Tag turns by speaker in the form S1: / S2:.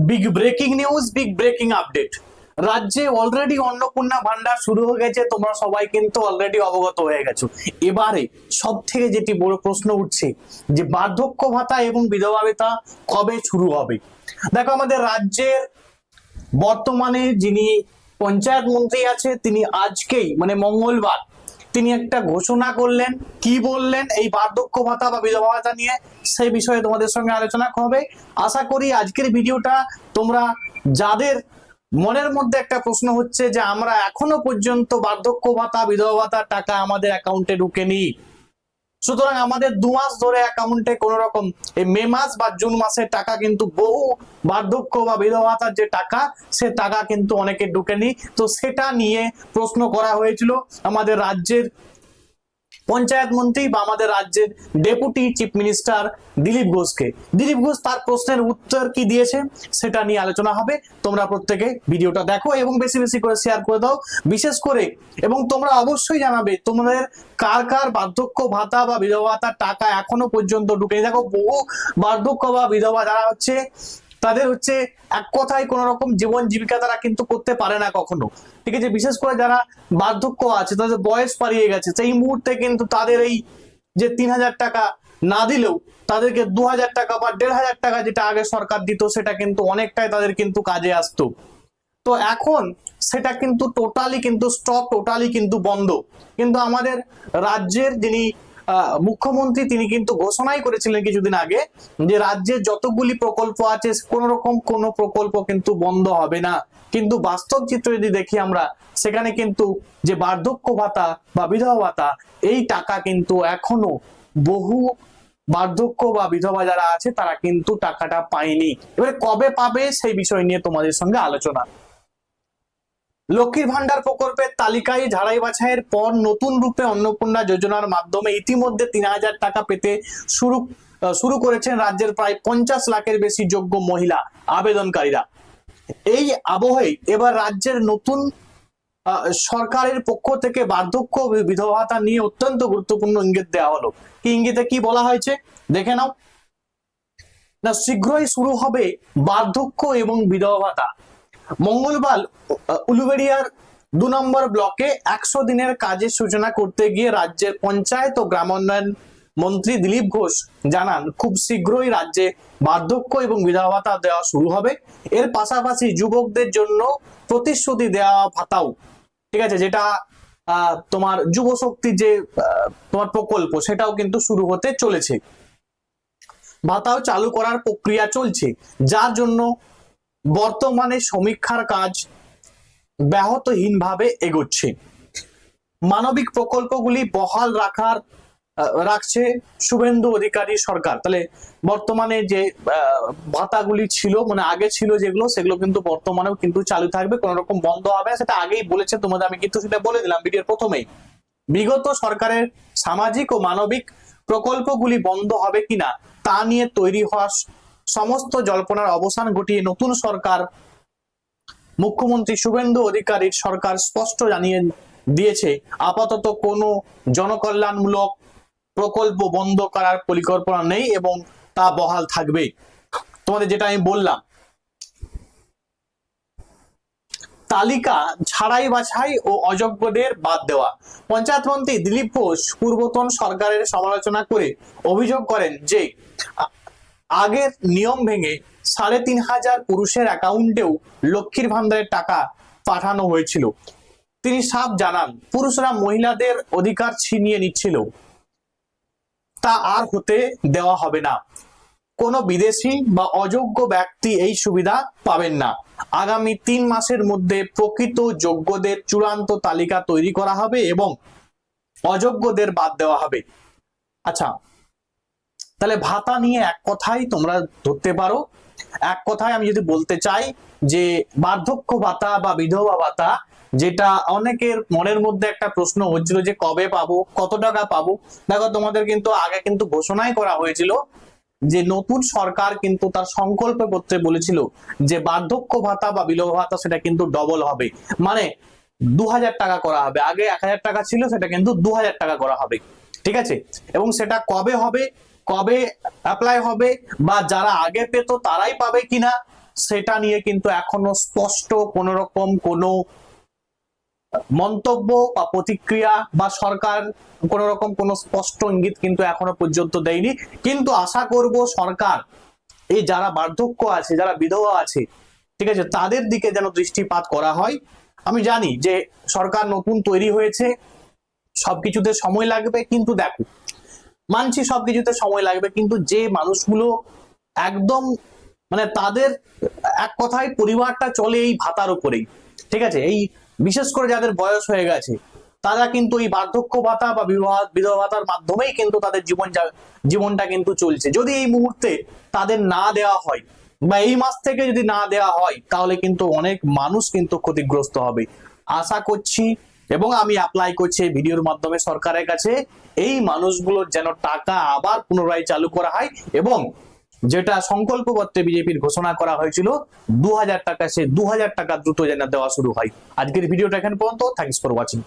S1: Big breaking news, big breaking update. রাজ্যে already Annapurna ভান্ডার শুরু হয়ে গেছে, তোমরা সবাই কিন্তু অলরেডি অবগত হয়ে গেছো। এবারে সব থেকে যেটি বড় প্রশ্ন উঠছে যে বার্ধক্য ভাতা এবং বিধবা ভাতা কবে শুরু হবে। দেখো, আমাদের রাজ্যের বর্তমানে যিনি পঞ্চায়েত মন্ত্রী আছে, তিনি আজকেই মানে মঙ্গলবার তিনি একটা ঘোষণা করলেন। কি বললেন এই বার্ধক্য ভাতা বা বিধবা ভাতা নিয়ে, সেই বিষয়ে তোমাদের সঙ্গে আলোচনা হবে। আশা করি আজকের ভিডিওটা তোমরা, যাদের মনের মধ্যে একটা প্রশ্ন হচ্ছে যে আমরা এখনো পর্যন্ত বার্ধক্য ভাতা বিধবা ভাতার টাকা আমাদের অ্যাকাউন্টে ঢুকেনি, সুতরাং আমাদের 2 মাস ধরে অ্যাকাউন্টে কোন রকম এই মে মাস বা জুন মাসের টাকা কিন্তু বহু বার্ধক্য বা বিধবা ভাতার যে টাকা, সে টাকা কিন্তু অনেকে ঢুকেনি। তো সেটা নিয়ে প্রশ্ন করা হয়েছিল আমাদের রাজ্যের পঞ্চায়েত মন্ত্রী বা আমাদের রাজ্যের ডেপুটি চিফ মিনিস্টার দিলীপ ঘোষকে। দিলীপ ঘোষ তার প্রশ্নের উত্তর কি দিয়েছে সেটা নিয়ে আলোচনা হবে। তোমরা প্রত্যেকে ভিডিওটা দেখো এবং বেশি বেশি করে শেয়ার করে দাও বিশেষ করে। এবং তোমরা অবশ্যই জানাবে তোমাদের কার কার বার্ধক্য ভাতা বা বিধবা ভাতার টাকা এখনো পর্যন্ত ঢুকেনি। দেখো, বহু বার্ধক্য বা বিধবা যারা হচ্ছে, তাদের হচ্ছে এক কথায় কোন রকম জীবন জীবিকা তারা কিন্তু করতে পারে না কখনো, ঠিক আছে। বিশেষ করে যারা বার্ধক্য আছে, তাদের বয়স পালিয়ে গেছে, সেই মুহূর্তে কিন্তু তাদের এই যে 3,000 টাকা না দিলেও তাদেরকে 2,000 টাকা বা 1,500 টাকা যেটা আগে সরকার দিত, সেটা কিন্তু অনেকটাই তাদের কিন্তু কাজে আসতো। তো এখন সেটা কিন্তু টোটালি কিন্তু স্টপ, টোটালি কিন্তু বন্ধ। কিন্তু আমাদের রাজ্যের যিনি মুখ্যমন্ত্রী, তিনি কিন্তু ঘোষণাই করেছিলেন কিছুদিন আগে যে রাজ্যের যতগুলি প্রকল্প আছে কোন রকম কোন প্রকল্প কিন্তু বন্ধ হবে না। কিন্তু বাস্তব চিত্র যদি দেখি আমরা, সেখানে কিন্তু যে বার্ধক্য ভাতা বা বিধবা ভাতা, এই টাকা কিন্তু এখনো বহু বার্ধক্য বা বিধবা যারা আছে তারা কিন্তু টাকাটা পায়নি। এবারে কবে পাবে সেই বিষয় নিয়ে তোমাদের সঙ্গে আলোচনা। লক্ষ্মীর ভান্ডার প্রকল্পের তালিকায় ঝাড়াই বাছাইয়ের পর নতুন রূপে অন্নপূর্ণা যোজনার মাধ্যমে ইতিমধ্যে 3,000 টাকা পেতে শুরু করেছেন রাজ্যের প্রায় 50 লাখের বেশি যোগ্য মহিলা আবেদনকারীরা। এই আবহে এবার রাজ্যের নতুন সরকারের পক্ষ থেকে বার্ধক্য বিধবা ভাতা নিয়ে অত্যন্ত গুরুত্বপূর্ণ ইঙ্গিত দেওয়া হলো। কি ইঙ্গিতে কি বলা হয়েছে দেখে নাও। না, শীঘ্রই শুরু হবে বার্ধক্য এবং বিধবা ভাতা। মঙ্গলবার উলুবেড়িয়ার 2 নম্বর ব্লকে 100 দিনের কাজের সূচনা করতে গিয়ে রাজ্যের পঞ্চায়েত ও গ্রামোন্নয়ন মন্ত্রী দিলীপ ঘোষ জানান, খুব শীঘ্রই রাজ্যে বার্ধক্য এবং বিধবা ভাতা দেওয়া শুরু হবে। এর পাশাপাশি যুবকদের জন্য প্রতিশ্রুতি দেওয়া ভাতাও, ঠিক আছে, যেটা তোমার যুব শক্তি যে তোমার প্রকল্প, সেটাও কিন্তু শুরু হতে চলেছে। ভাতাও চালু করার প্রক্রিয়া চলছে, যার জন্য বর্তমানে সমীক্ষার কাজ ব্যাহতহীনভাবে এগোচ্ছে। মানবিক প্রকল্পগুলি বহাল রাখছে শুভেন্দু অধিকারী সরকার। তাহলে বর্তমানে যে ভাতাগুলি ছিল, মানে আগে ছিল যেগুলো, সেগুলো কিন্তু বর্তমানেও কিন্তু চালু থাকবে, কোন রকম বন্ধ হবে না, সেটা আগেই বলেছে তোমাদের, আমি কিন্তু সেটা বলে দিলাম ভিডিওর প্রথমেই। বিগত সরকারের সামাজিক ও মানবিক প্রকল্পগুলি বন্ধ হবে কিনা তা নিয়ে তৈরি হওয়া সমস্ত জল্পনার অবসান ঘটিয়ে নতুন সরকার, মুখ্যমন্ত্রী শুভেন্দু অধিকারীর সরকার স্পষ্ট জানিয়ে দিয়েছে, আপাতত কোনো জনকল্যাণমূলক প্রকল্প বন্ধ করার পরিকল্পনা নেই এবং তা বহাল থাকবে। তোমাদের যেটা আমি বললাম, তালিকা ছাড়াই বাছাই ও অযোগ্যদের বাদ দেওয়া। পঞ্চায়েত মন্ত্রী দিলীপ ঘোষ পূর্বতন সরকারের সমালোচনা করে অভিযোগ করেন যে আগের নিয়ম ভেঙে 3,500 পুরুষের অ্যাকাউন্টেও লক্ষ্মীর ভান্ডারের টাকা পাঠানো হয়েছিল। তিনি সাফ জানান, পুরুষরা মহিলাদের অধিকার ছিনিয়ে নিচ্ছিল, তা আর হতে দেওয়া হবে না। কোনো বিদেশি বা অযোগ্য ব্যক্তি এই সুবিধা পাবেন না। আগামী 3 মাসের মধ্যে প্রকৃত যোগ্যদের চূড়ান্ত তালিকা তৈরি করা হবে এবং অযোগ্যদের বাদ দেওয়া হবে। আচ্ছা, তাহলে ভাতা নিয়ে এক কথাই তোমরা ধরতে পারো, এক কথায় আমি যদি বলতে চাই যে বার্ধক্য ভাতা বা বিধবা ভাতা, যেটা অনেকের মনের মধ্যে একটা প্রশ্ন হচ্ছিল যে কবে পাবো, কত টাকা পাবো। দেখো, তোমাদের কিন্তু আগে কিন্তু ঘোষণাই করা হয়েছিল যে নতুন সরকার কিন্তু তার সংকল্প করতে বলেছিল যে বার্ধক্য ভাতা বা বিধবা ভাতা সেটা কিন্তু ডবল হবে, মানে 2,000 টাকা করা হবে। আগে 1,000 টাকা ছিল, সেটা কিন্তু 2,000 টাকা করা হবে, ঠিক আছে। এবং সেটা কবে হবে, কবে অ্যাপ্লাই হবে, বা যারা আগে পেতো তারাই পাবে কিনা, সেটা নিয়ে কিন্তু এখনো স্পষ্ট কোন রকম কোনো মন্তব্য বা প্রতিক্রিয়া বা সরকার কোন রকম কোনো স্পষ্ট ইঙ্গিত কিন্তু এখনো পর্যন্ত দেয়নি। কিন্তু আশা করব সরকার এই যারা বার্ধক্য আছে, যারা বিধবা আছে, ঠিক আছে, তাদের দিকে যেন দৃষ্টিপাত করা হয়। আমি জানি যে সরকার নতুন তৈরি হয়েছে, সবকিছুতে সময় লাগবে, কিন্তু দেখো মানছি সবকিছুতে সময় লাগবে, কিন্তু যে মানুষগুলো একদম মানে তাদের এক কথায় পরিবারটা চলে এই ভাতার উপরেই, ঠিক আছে, এই বিশেষ করে যাদের বয়স হয়ে গেছে তারা কিন্তু এই বার্ধক্য ভাতা বা বিধবা ভাতার মাধ্যমেই কিন্তু তাদের জীবনটা কিন্তু চলছে। যদি এই মুহূর্তে তাদের না দেওয়া হয় বা এই মাস থেকে যদি না দেওয়া হয় তাহলে কিন্তু অনেক মানুষ কিন্তু ক্ষতিগ্রস্ত হবে। আশা করছি এবং আমি অ্যাপ্লাই করছি এই ভিডিওর মাধ্যমে সরকারের কাছে, এই মানুষগুলোর যেন টাকা আবার পুনরায় চালু করা হয় এবং যেটা সংকল্পপত্রে বিজেপির ঘোষণা করা হয়েছিল 2000 টাকা, সে 2000 টাকা দ্রুত যেন দেওয়া শুরু হয়। আজকের ভিডিওটা এখানে পর্যন্ত। Thanks for watching.